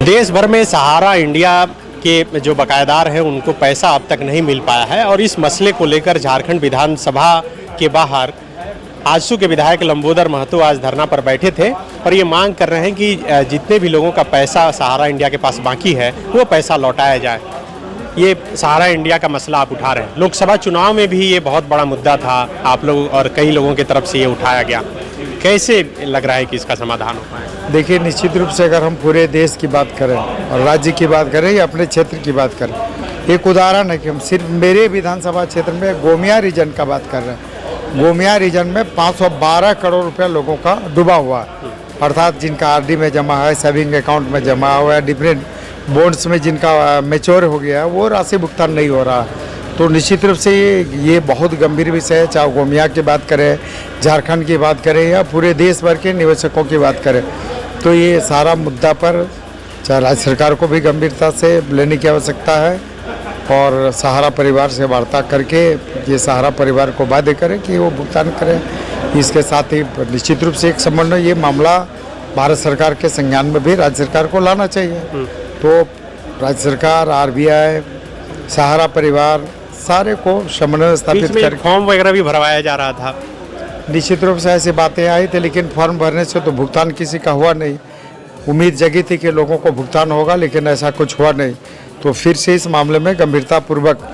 देश भर में सहारा इंडिया के जो बकायेदार हैं उनको पैसा अब तक नहीं मिल पाया है और इस मसले को लेकर झारखंड विधानसभा के बाहर आजसू के विधायक लंबोदर महतो आज धरना पर बैठे थे और ये मांग कर रहे हैं कि जितने भी लोगों का पैसा सहारा इंडिया के पास बाकी है वो पैसा लौटाया जाए। ये सहारा इंडिया का मसला आप उठा रहे हैं। लोकसभा चुनाव में भी ये बहुत बड़ा मुद्दा था, आप लोग और कई लोगों की तरफ से ये उठाया गया। कैसे लग रहा है कि इसका समाधान हो पाए? देखिए, निश्चित रूप से अगर हम पूरे देश की बात करें और राज्य की बात करें या अपने क्षेत्र की बात करें, एक उदाहरण है कि हम सिर्फ मेरे विधानसभा क्षेत्र में गोमिया रीजन का बात कर रहे हैं। गोमिया रीजन में 512 करोड़ रुपया लोगों का डूबा हुआ है, अर्थात जिनका आरडी में जमा है, सेविंग अकाउंट में जमा हुआ है, डिफरेंट बॉन्ड्स में जिनका मैच्योर हो गया है, वो राशि भुगतान नहीं हो रहा है। तो निश्चित रूप से ये बहुत गंभीर विषय है। चाहे गोमिया की बात करें, झारखंड की बात करें या पूरे देश भर के निवेशकों की बात करें, तो ये सारा मुद्दा पर चाहे राज्य सरकार को भी गंभीरता से लेने की आवश्यकता है और सहारा परिवार से वार्ता करके ये सहारा परिवार को बाध्य करें कि वो भुगतान करें। इसके साथ ही निश्चित रूप से एक समन्वय ये मामला भारत सरकार के संज्ञान में भी राज्य सरकार को लाना चाहिए। तो राज्य सरकार, आरबीआई, सहारा परिवार सारे को समन्वय स्थापित कर फॉर्म वगैरह भी भरवाया जा रहा था। निश्चित रूप से ऐसी बातें आई थी, लेकिन फॉर्म भरने से तो भुगतान किसी का हुआ नहीं। उम्मीद जगी थी कि लोगों को भुगतान होगा, लेकिन ऐसा कुछ हुआ नहीं। तो फिर से इस मामले में गंभीरतापूर्वक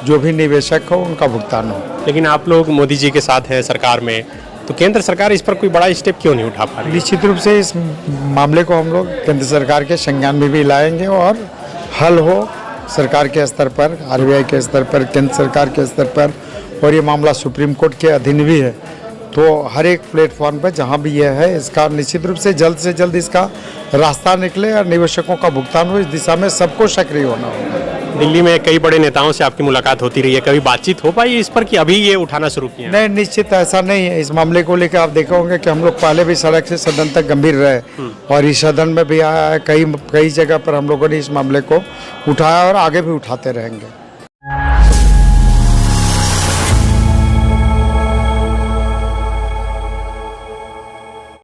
जो भी निवेशक हो उनका भुगतान हो। लेकिन आप लोग मोदी जी के साथ हैं सरकार में, तो केंद्र सरकार इस पर कोई बड़ा स्टेप क्यों नहीं उठा पा रही? निश्चित रूप से इस मामले को हम लोग केंद्र सरकार के संज्ञान में भी लाएंगे और हल हो सरकार के स्तर पर, आरबीआई के स्तर पर, केंद्र सरकार के स्तर पर, और ये मामला सुप्रीम कोर्ट के अधीन भी है। तो हर एक प्लेटफॉर्म पर जहाँ भी यह है, इसका निश्चित रूप से जल्द इसका रास्ता निकले और निवेशकों का भुगतान हो। इस दिशा में सबको सक्रिय होना होगा। दिल्ली में कई बड़े नेताओं से आपकी मुलाकात होती रही है, कभी बातचीत हो पाई इस पर कि अभी ये उठाना शुरू किया? नहीं, निश्चित ऐसा नहीं है। इस मामले को लेकर आप देखे होंगे कि हम लोग पहले भी सड़क से सदन तक गंभीर रहे और इस सदन में भी आया है, कई जगह पर हम लोगों ने इस मामले को उठाया और आगे भी उठाते रहेंगे।